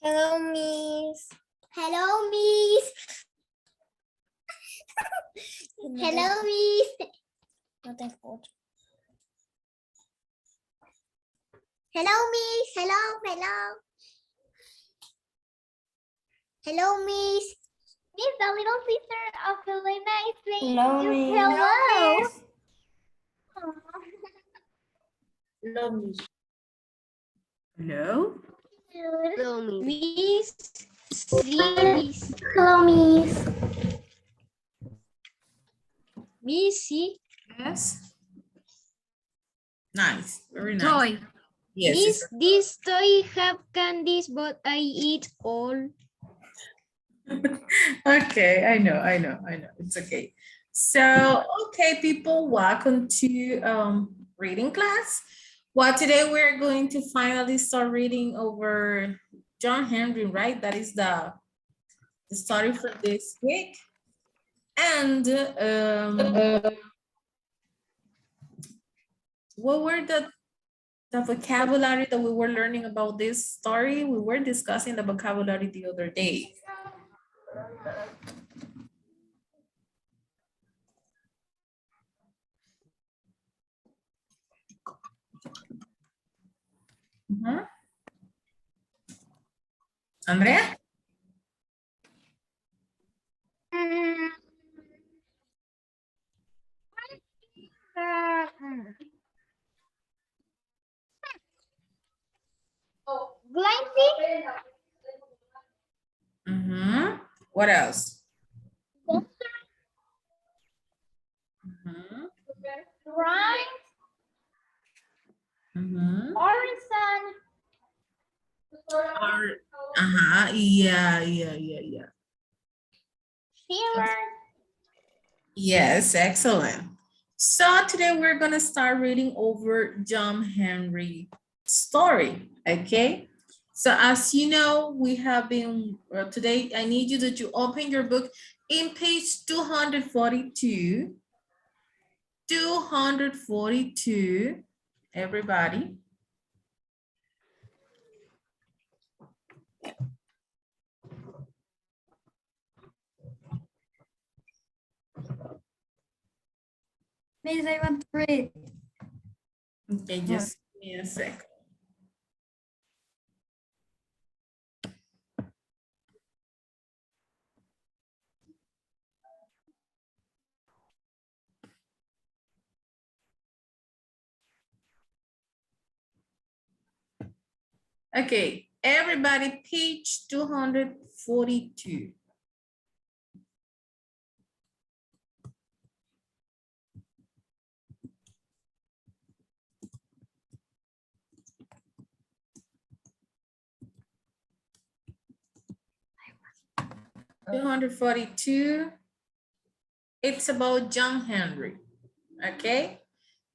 Hello, Miss. Hello, Miss. Hello, Miss. No te escucho. Hello, Miss. Hello. Hello, Miss. Miss, the little sister of Helena is saying Hello, you Miss. hello. Hello, Miss. Hello? Hello, Miss. Miss. Hello, Miss. Missy. Yes. Nice. Very nice. Toy. Yes. Miss, this toy have candies, but I eat all. Okay, I know. It's okay. So, okay, people, welcome to reading class. Well, today we're going to finally start reading over John Henry, right? That is the story for this week. And what were the vocabulary that we were learning about this story? We were discussing the vocabulary the other day. Andrea? Blanky. What else? Rhyme. Orison. Yeah. Fever. Yes, excellent. So today we're gonna start reading over John Henry story, okay? So as you know, we have been, today I need you to open your book in page 242. 242, everybody. Miss, I want to read. Okay, just give me a sec. Okay, everybody, page 242. $242. It's about John Henry. Okay,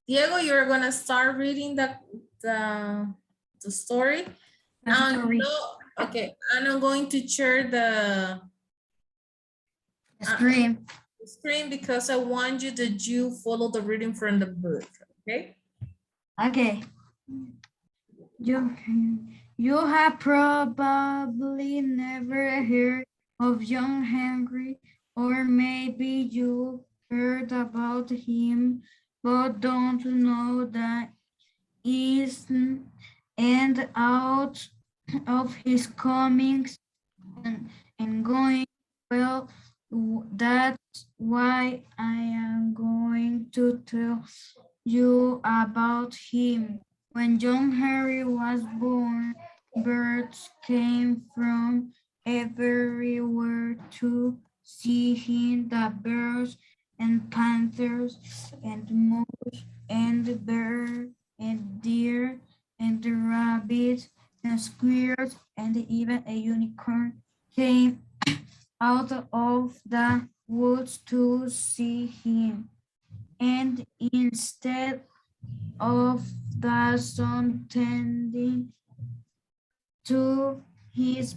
Diego, you're gonna start reading the story. Okay, and I'm going to share the Scream. screen because I want you to follow the reading from the book. Okay. Okay. You have probably never heard of John Henry, or maybe you heard about him, but don't know that is and out of his comings and going. Well, that's why I am going to tell you about him. When John Henry was born, birds came from everywhere to see him. The birds and panthers and moose and bear and deer and the rabbits and squirrels and even a unicorn came out of the woods to see him. And instead of the sun tending to his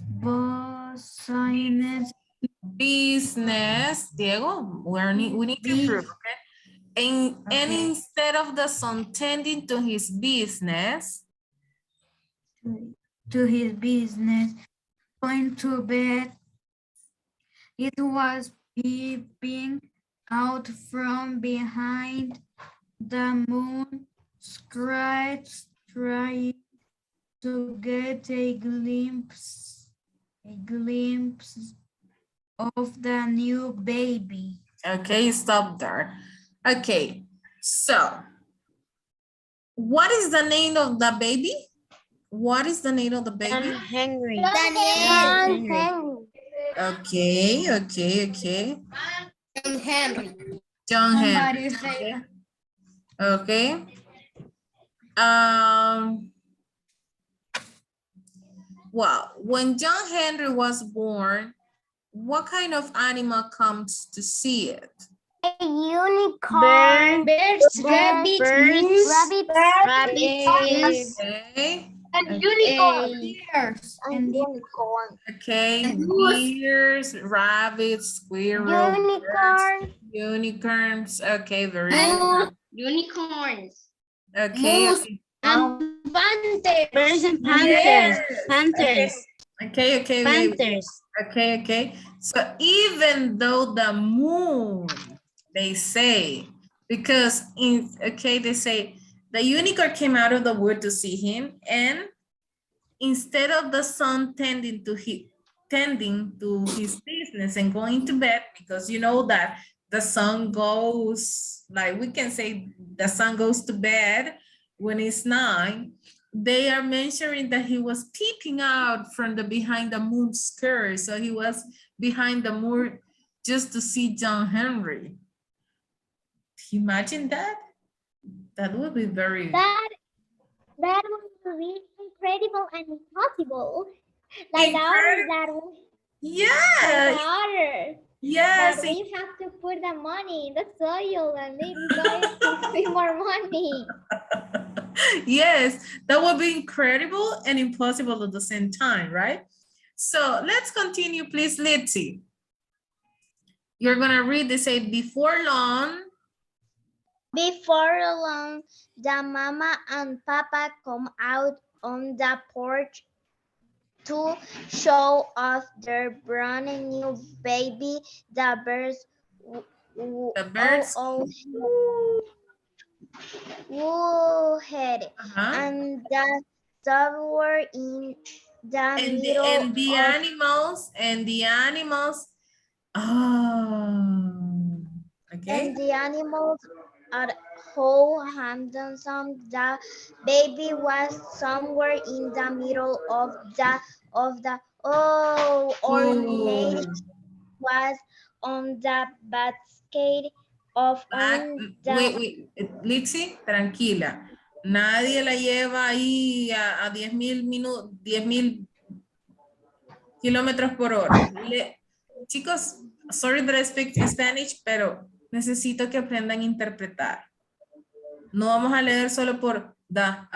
Business, Diego, we need to prove, okay? And instead of the son tending to his business, going to bed. It was peeping out from behind the moon, scratched, trying to get a glimpse of the new baby. Okay, stop there. Okay, so what is the name of the baby? What is the name of the baby? Henry. Daniel. Okay, okay. John Henry. John Henry. Somebody say that. Okay. Well, when John Henry was born, what kind of animal comes to see it? A unicorn. Birds, rabbits, Okay. and unicorn. Deers, and unicorn. Okay. Deers, rabbits, squirrels, Unicorn. unicorns. Okay, very good. Unicorns. Okay. Moose. Okay. And panthers. Birds and Yes. Panthers. Okay. Wait. Okay. So even though the moon, they say, because they say the unicorn came out of the wood to see him, and instead of the sun tending to his business and going to bed, because you know that the sun goes, like we can say the sun goes to bed when it's 9, they are mentioning that he was peeping out from the behind the moon skirt. So he was behind the moon just to see John Henry. Imagine that. That would be very... That would be incredible and impossible. Like ours, that was Yeah. harder. Yes. But we have to put the money in the soil and maybe buy some more money. Yes, that would be incredible and impossible at the same time, right? So let's continue, please, Litzy. You're gonna read this, say, before long. Before long, the mama and papa come out on the porch to show us their brand new baby. The birds head and the dove were in the middle and the animals. Oh, okay. And the animals are how handsome. The baby was somewhere in the middle of the ornate was on the basket of on the... Wait, Litzy, tranquila. Nadie la lleva ahí a 10,000 minutos, 10,000 kilómetros por hora. Chicos, sorry that I speak Spanish, pero necesito que aprendan a interpretar. No vamos a leer solo por da,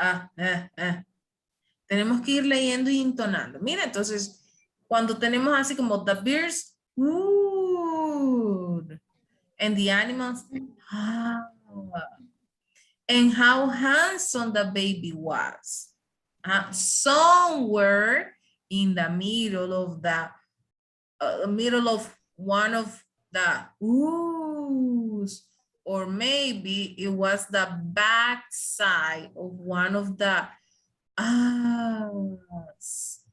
Tenemos que ir leyendo y intonando. Mira, entonces, cuando tenemos así como the birds, wood, and the animals, and how handsome the baby was. Somewhere in the middle of the one of the oohs, or maybe it was the back side of one of the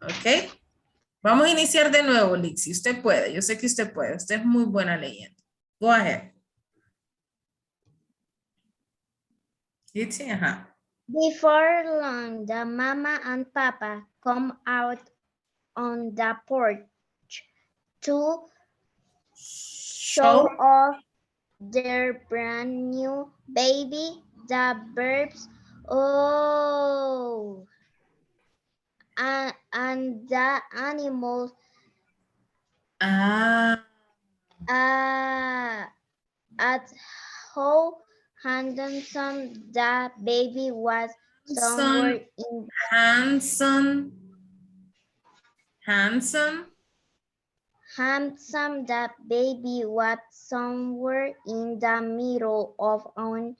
ok. Vamos a iniciar de nuevo, Lixi. Usted puede, yo sé que usted puede. Usted es muy buena leyendo. Go ahead. Lixi, Before long, the mama and papa come out on the porch to show off their brand new baby. The birds, and the animals at how handsome the baby was somewhere in handsome the baby was somewhere in the middle of on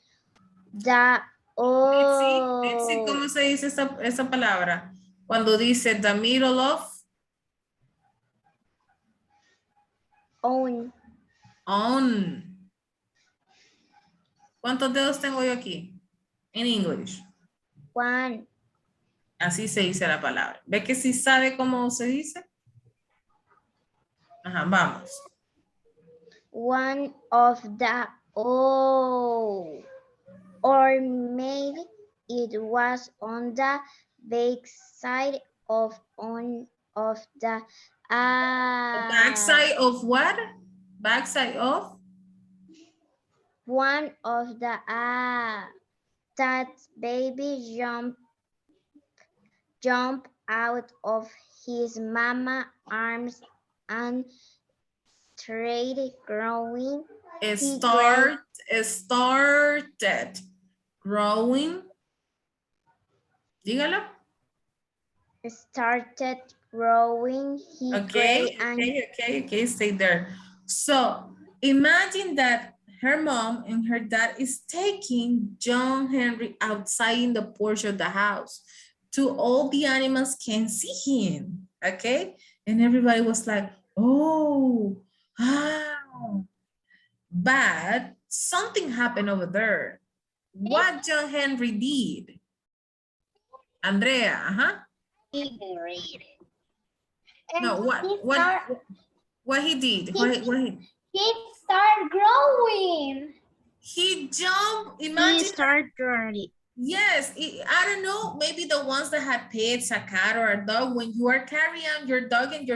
the Betsy, ¿cómo se dice esa palabra? Cuando dice the middle of own. On. ¿Cuántos dedos tengo yo aquí? En English. One. Así se dice la palabra. ¿Ve que sí sabe cómo se dice? Ajá, vamos. One of the or maybe it was on the backside of the The backside of what? Backside of? one of the that baby jump out of his mama arms and started growing. Started growing. Dígalo. Started growing. He Okay, grew and okay, stay there. So imagine that her mom and her dad is taking John Henry outside in the porch of the house to all the animals can see him, okay? And everybody was like, oh, wow. But something happened over there. What John Henry did? Andrea, he read. No, what he did? He started growing. He jumped, He imagine. started growing. Yes, I don't know, maybe the ones that have pets, a cat or a dog, when you are carrying your dog and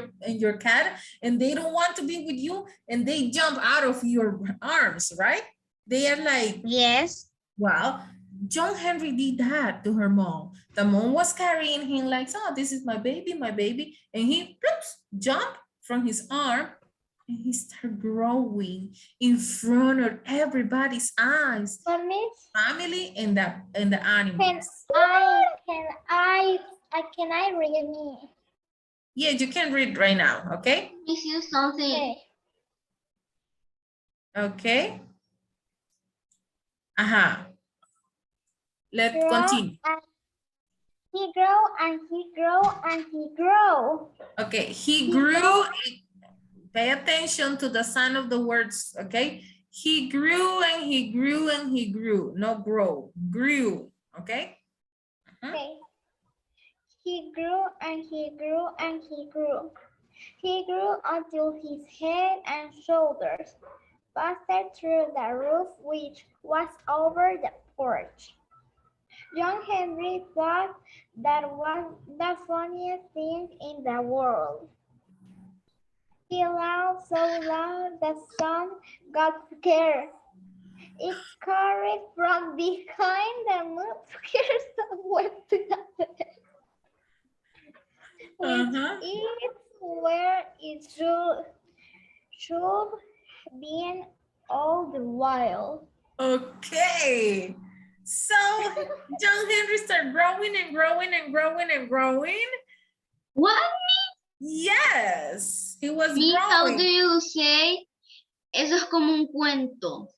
your cat and they don't want to be with you and they jump out of your arms, right? They are like, yes. Well, John Henry did that to her mom. The mom was carrying him like, oh, this is my baby. And he jumped from his arm and he started growing in front of everybody's eyes. Family and the animals. Can I read me? Yeah, you can read right now, okay? This is something. Okay. Let's continue. He grew and he grew and he grew. Okay, he grew. Pay attention to the sound of the words, okay? He grew and he grew and he grew. No grow, grew, okay? Okay. He grew and he grew and he grew. He grew until his head and shoulders passed through the roof which was over the porch. John Henry thought that was the funniest thing in the world. He laughed so loud the sun got scared. It scurried from behind the moon scared somewhere to the which is where it should be all the while. Okay. So John Henry started growing and growing and growing and growing. What? Yes, he was How growing. do you say? Eso es como un cuento.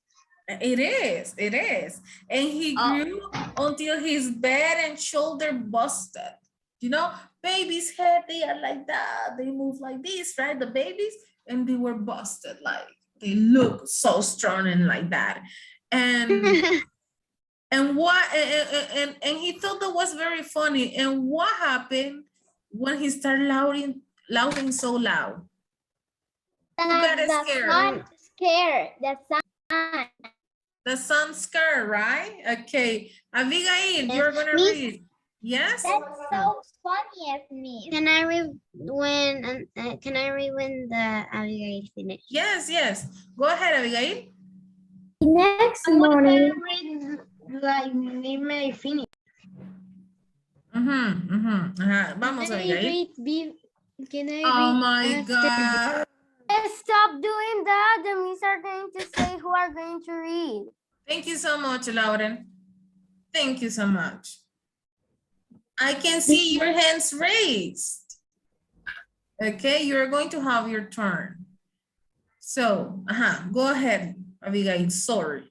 It is. And he grew until his head and shoulder busted. You know, baby's head, they are like that. They move like this, right? The babies, and they were busted. Like, they look so strong and like that. And and he thought that was very funny. And what happened when he started louding so loud? Who got scared? The sun scared, right? Okay. Abigail, you're gonna read. Yes? That's so funny of me. Can I read when the Abigail finished? Yes. Go ahead, Abigail. Next morning. Like me finish. Vamos, Abigail. Can I Oh my God. Stop doing that. The means are going to say who are going to read. Thank you so much, Lauren. Thank you so much. I can see your hands raised. Okay, you're going to have your turn. So, go ahead, Abigail, sorry.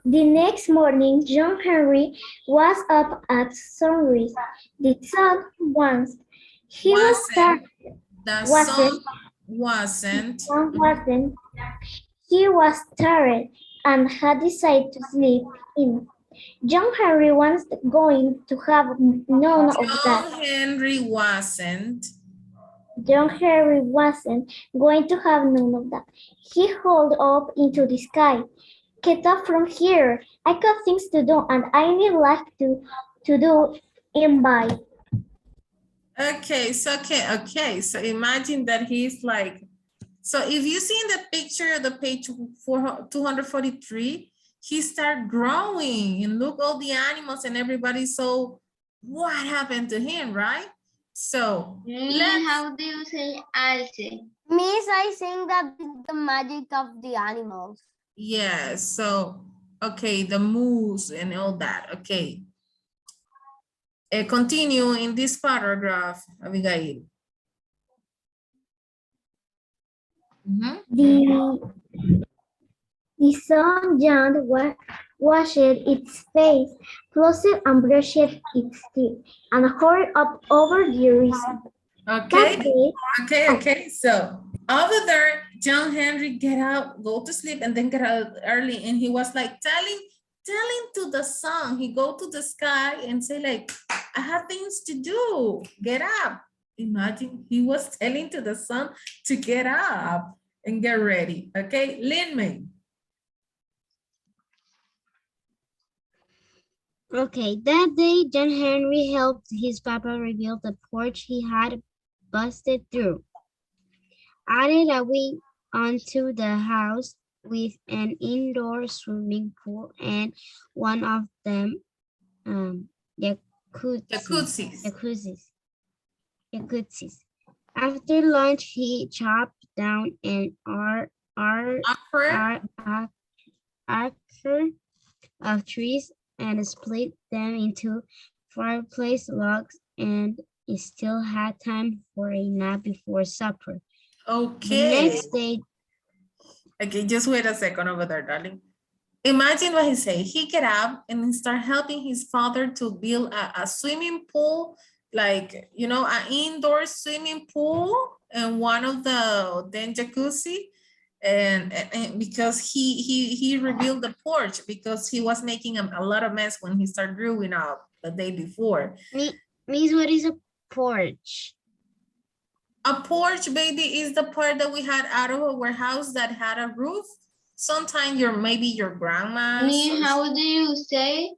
The next morning, John Henry was up at sunrise. The sun once. He was The sun wasn't. John wasn't. He was tired and had decided to sleep in. John Henry was going to have none of that. John Henry wasn't. John Henry wasn't going to have none of that. He hauled up into the sky. Get up from here. I got things to do and I need life to do in by. Okay, so imagine that he's like, so if you see in the picture, the page 243, he started growing and look all the animals and everybody. So what happened to him, right? So How do you say alce? Miss, I think that is the magic of the animals. yeah, so okay, the moose and all that. Okay. Continue in this paragraph, Abigail. The sun John washed its face, flossed and brushed its teeth, and hurried up over the horizon. Okay. So over there, John Henry get out, go to sleep, and then get out early. And he was like telling to the sun, he go to the sky and say like, I have things to do, get up. Imagine he was telling to the sun to get up and get ready. Okay, Lin-Mei. Okay, that day John Henry helped his papa rebuild the porch he had busted through. Added a wing onto the house with an indoor swimming pool and one of them jacuzzis. After lunch, he chopped down an acre of trees and split them into fireplace logs, and he still had time for a nap before supper. Okay. The next day. Okay, just wait a second over there, darling. Imagine what he said. He get up and start helping his father to build a swimming pool, like, you know, an indoor swimming pool and one of the then jacuzzi. And because he rebuilt the porch because he was making a lot of mess when he started growing up the day before. Miss, what is a porch? A porch, baby, is the part that we had out of our house that had a roof. Sometimes maybe your grandma. How do you say?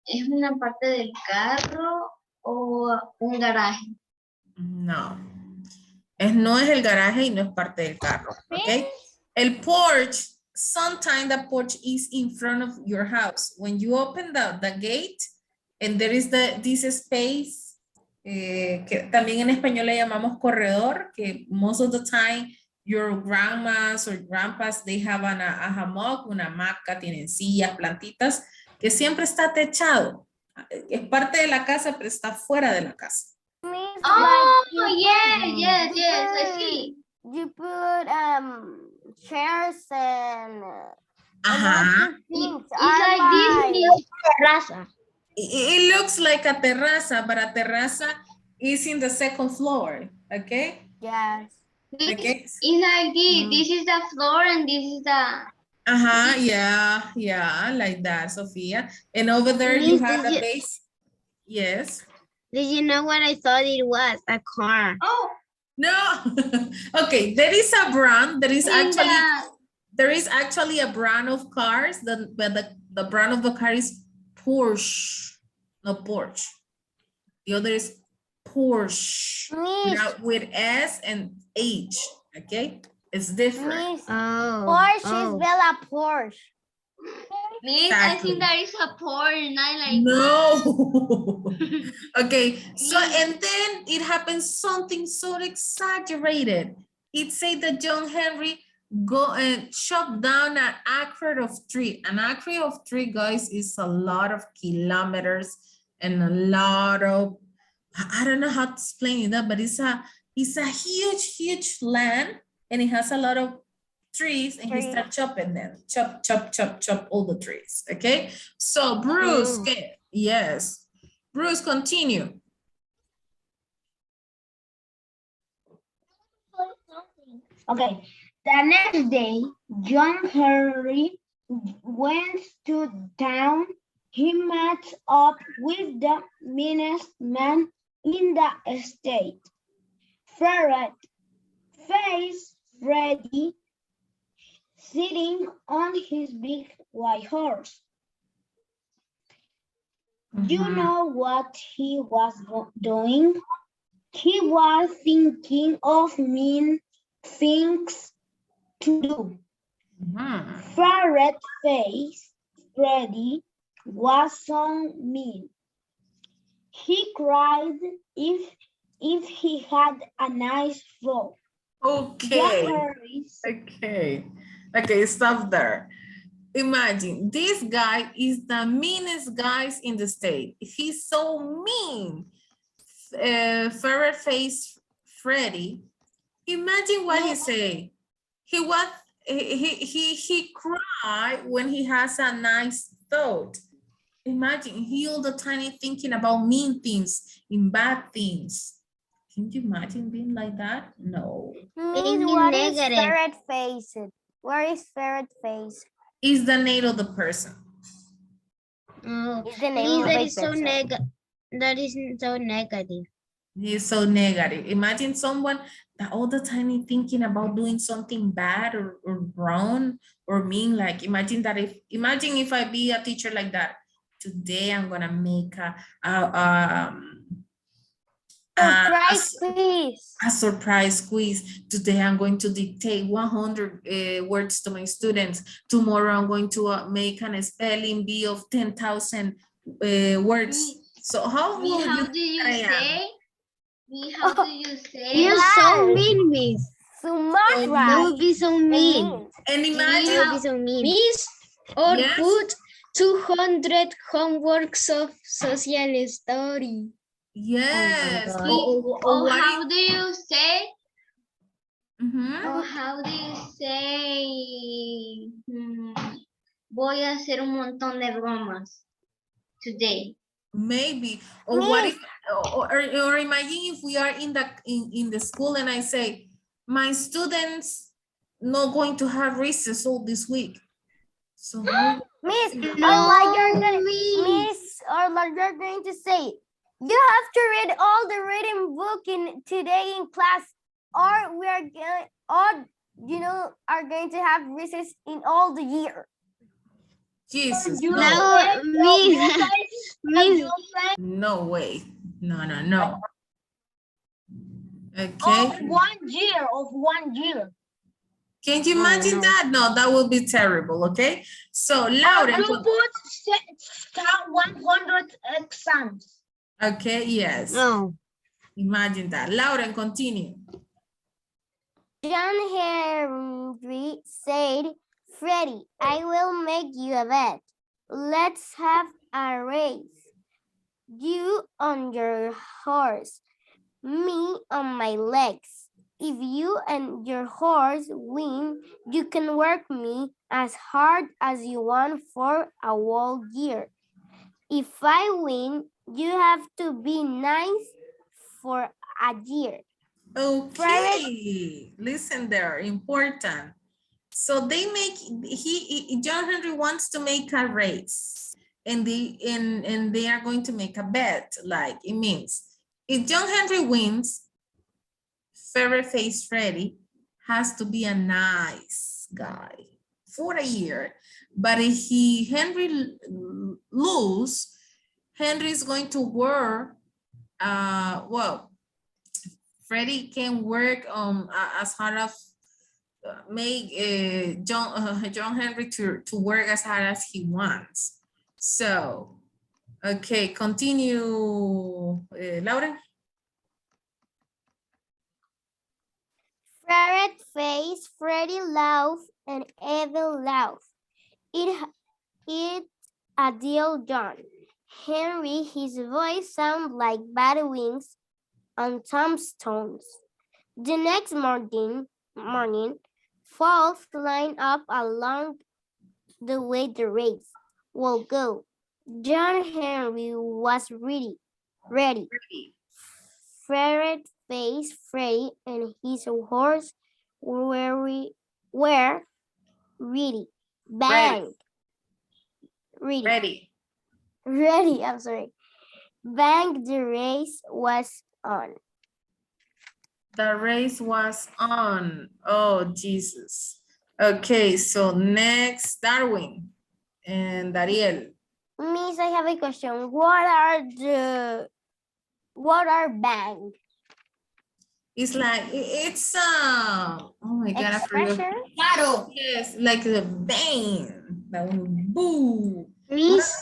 ¿Es una parte del carro o un garaje? No. No es el garaje y no es parte del carro, ¿ok? El porch, sometimes the porch is in front of your house. When you open the gate and there is this space, que también en español le llamamos corredor, que most of the time your grandmas or grandpas, they have a hammock, una hamaca, tienen sillas, plantitas, que siempre está techado. Es parte de la casa, pero está fuera de la casa. Yes, I see. You put chairs and It's like this. Terraza. It looks like a terraza, but a terraza is in the second floor, okay? yes. Okay. It's like this. This is the floor and this is the... Yeah, like that, Sophia. And over there you have the base. Yes. Did you know what I thought it was? A car. Oh. No. Okay, there is a brand. There is actually a brand of cars. But the brand of the car is Porsche, not Porsche. The other is Porsche with S and H. Okay, it's different. Porsche is Bella Porsche. Miss, Exactly. I think there is a Porsche and I like No. Okay, so and then it happens something so exaggerated. It said that John Henry go and chop down an acre of tree. An acre of tree, guys, is a lot of kilometers and a lot of, I don't know how to explain that, but it's a huge land and it has a lot of trees and he start chopping them. Chop all the trees. Okay. So Bruce, yes. Bruce, continue. Okay. The next day, John Henry went to town. He met up with the meanest man in the state. Ferret faced Freddy sitting on his big white horse. You Mhm. know what he was doing? He was thinking of mean things to do. Mhm. Ferret face Freddy was so mean. He cried if he had a nice fro. John Okay. Harris. Okay. Okay, stop there. Imagine this guy is the meanest guys in the state. He's so mean. Ferret face Freddy. Imagine what he say. He was he cried when he has a nice thought. Imagine he all the time thinking about mean things, in bad things. Can you imagine being like that? No. Miss, Being what is negative. ferret face? Where is ferret face? Is the name of the person. Oh, Is the name Liz, of that a is so person. that is so negative. He's so negative. Imagine someone that all the time is thinking about doing something bad or wrong or mean. Like imagine if I be a teacher like that. Today I'm gonna make a Surprise quiz. a surprise quiz. Today I'm going to dictate 100 words to my students. Tomorrow I'm going to make an spelling bee of 10,000 words. So how will you think I am? How do you say? You're so mean, Miss. Sumatra. That would be so mean. And That imagine, would be so mean. Miss, or yes, put 200 homeworks of social story. yes. God. Or what if, do you say? Mhm. How do you say? Voy a hacer un montón de bromas today. Maybe, or what if, or imagine if we are in the school and I say, my students not going to have recess all this week. So how? Miss, No, Miss. or like you're going to say, you have to read all the reading book in today in class, or we are going, or are going to have recess in all the year. Jesus, No, no, Miss. Miss. no way. No, no, no. Okay. Of 1 year. Can you imagine no. that? No, that would be terrible. Okay. So Laura. You put 100 exams. Okay, yes. No. Imagine that. Laura, continue. John Henry said, Freddie, I will make you a bet. Let's have a race. You on your horse, me on my legs. If you and your horse win, you can work me as hard as you want for a whole year. If I win, you have to be nice for a year. Okay, listen there, important. So they make, John Henry wants to make a race and they are going to make a bet. Like it means if John Henry wins, Ferret Face Freddy has to be a nice guy for a year. But if Henry lose, Henry is going to work, well, Freddie can work as hard as make John Henry to work as hard as he wants. So, okay, continue, Laura. Ferret face, Freddy laugh, and evil laugh. It's a deal, John. Henry, his voice sounds like bad wings on tombstones. The next morning, folks line up along the way the race will go. John Henry was ready. Ferret face Freddy and his horse were ready. Bang. Ready. Ready. Ready. I'm sorry. Bang, the race was on. The race was on. Oh, Jesus. Okay, so next, Darwin and Dariel. Miss, I have a question. What are bang? It's like, it's, oh my God, I forgot. Expression? Claro. Yes, like the bang, that one, boo. Miss,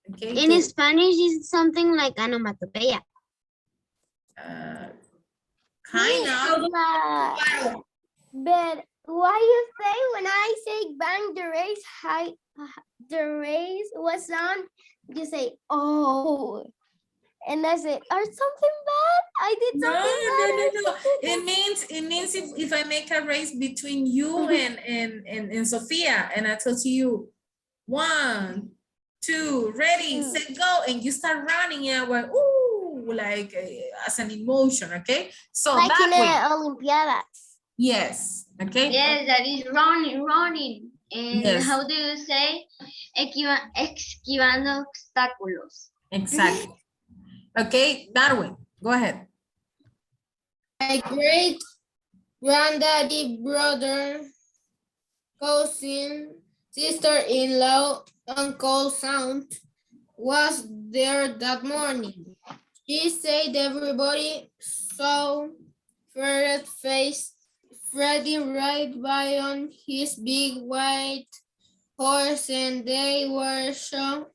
Okay, in go. Spanish, it's something like onomatopeya. Kind of. Claro. But why you say when I say bang the race was on, you say oh, and I say or something bad? I did No, something no, bad. no, no. It means if I make a race between you and Sophia, and I tell to you, 1, 2, ready, set, go, and you start running, and I went, ooh, like as an emotion, okay? So Like that in way, the Olympiadas. yes, okay? Yes, that is running. And Yes. how do you say esquivando obstáculos? Exactly. Okay, Darwin, go ahead. My great granddaddy, brother, cousin, sister-in-law, uncle's aunt was there that morning. She said everybody saw Freddy ride by on his big white horse and they were sure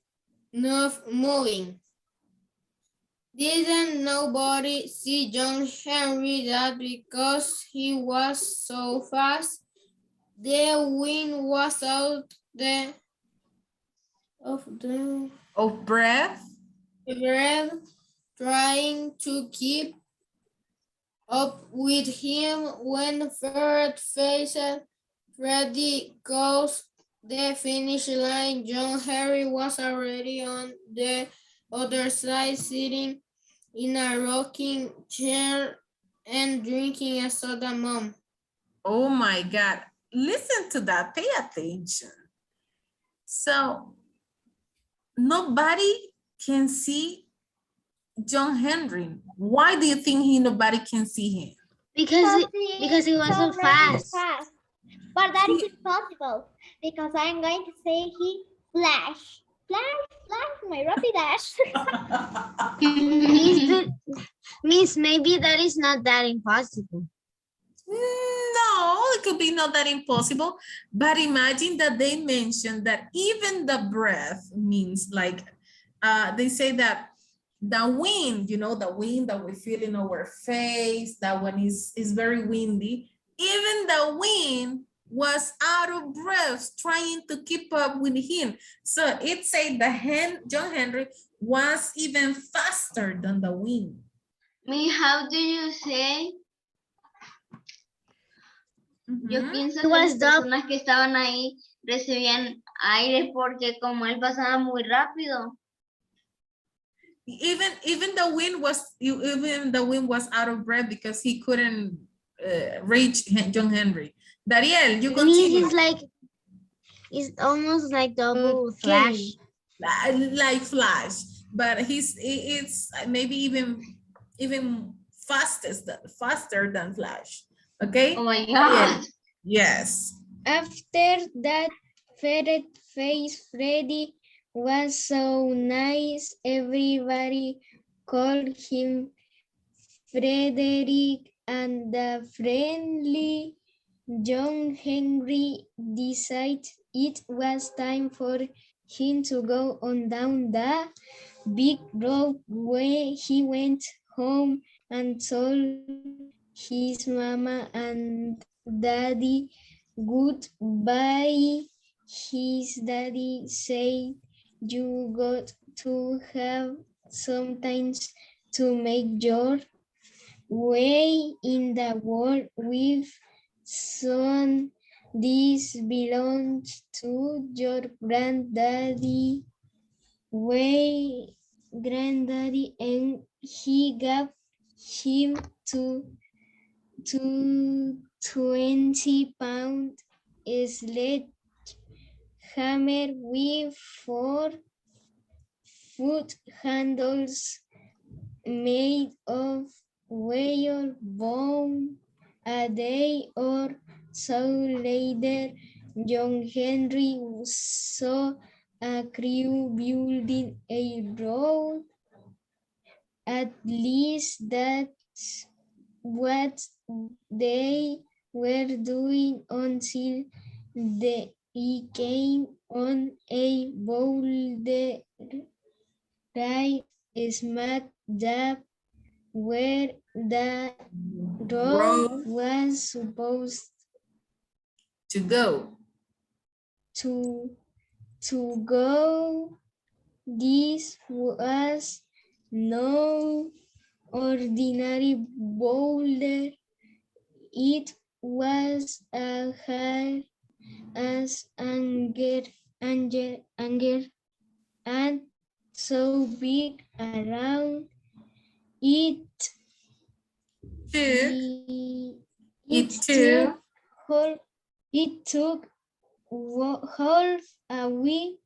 enough moving. Didn't nobody see John Henry that because he was so fast, the wind was out of the Of breath. breath, trying to keep up with him when faced Freddy goes the finish line. John Henry was already on the other side, sitting in a rocking chair and drinking a soda, Mom. Oh my God. Listen to that. Pay attention. So nobody can see John Henry. Why do you think nobody can see him? Because he was so fast. But that is impossible because I'm going to say he flash, my Rapidash. Miss, maybe that is not that impossible. No, it could be not that impossible. But imagine that they mentioned that even the breath means like, they say that the wind, you know, the wind that we feel in our face, that one is very windy. Even the wind was out of breath trying to keep up with him. So it said John Henry was even faster than the wind. How do you say? Yo Mhm. pienso It que was las personas que estaban ahí recibían aire porque como él pasaba muy rápido. Even the wind was out of breath because he couldn't reach John Henry. Dariel, you continue. It's almost like double flash. Like Flash, but it's maybe even faster than Flash. Okay. Oh my Dariel. God. Yes. After that, ferret face Freddy was so nice. Everybody called him Frederick, and the friendly John Henry decided it was time for him to go on down the big road where he went home and told his mama and daddy goodbye. His daddy said, "You got to have sometimes to make your way in the world with son. This belongs to your granddaddy." And he gave him to 20-pound sledgehammer with 4 foot handles made of whalebone. A day or so later, John Henry saw a crew building a road. At least that's what they were doing until they came on a boulder right smack dab where the road was supposed To go. to go. This was no ordinary boulder. It was a hard as anger and so big around it. It took Half a week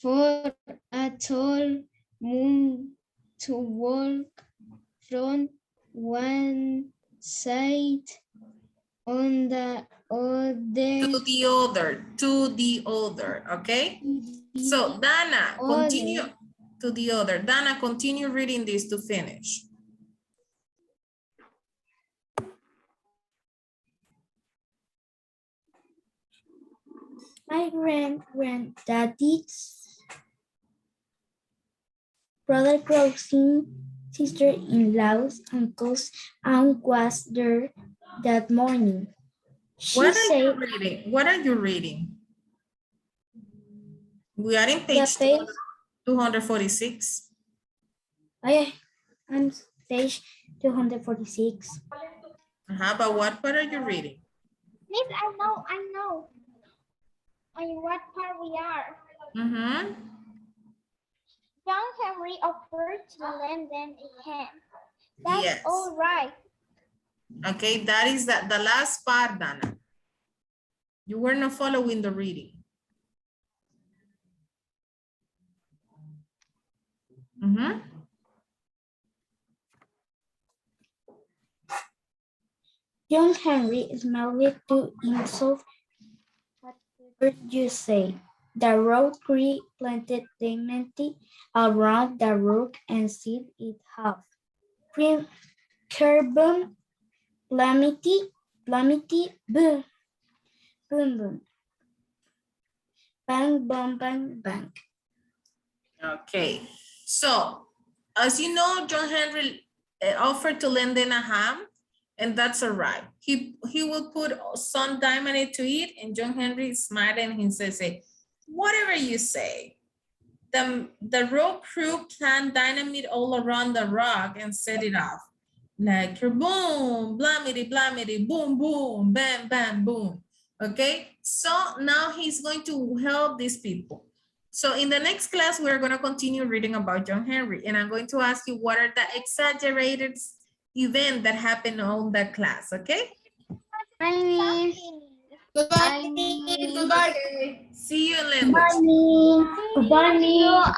for a tall moon to walk from one side on the other. to the other, okay? So Dana, continue to the other. Dana, continue reading this to finish. My granddaddy's brother Grossing, sister-in-law's uncle's aunt was there that morning. She What are said you reading? What are you reading? We are in the page page, 246. I'm page 246. But what part are you reading? Miss, I know. On what part we are? John Henry offered to lend them a hand. That's Yes. all right. Okay, that is the last part, Dana. You were not following the reading. John Henry smiled to himself. Whatever you say. The road tree planted dignity around the rook and seed it half. Carbon, plamity, boom, boom, boom. Bang, bang, bang, bang. Okay, so as you know, John Henry offered to lend them a ham, and that's all right. He will put some diamond into it, and John Henry smiled and he says, whatever you say. The road crew planned dynamite all around the rock and set it off. Like boom, blamity, blamity, boom, boom, bam, bam, boom. Okay, so now he's going to help these people. So in the next class, we're going to continue reading about John Henry, and I'm going to ask you what are the exaggerated events that happened on that class, okay? Goodbye. Okay. See you, Linda. Goodbye.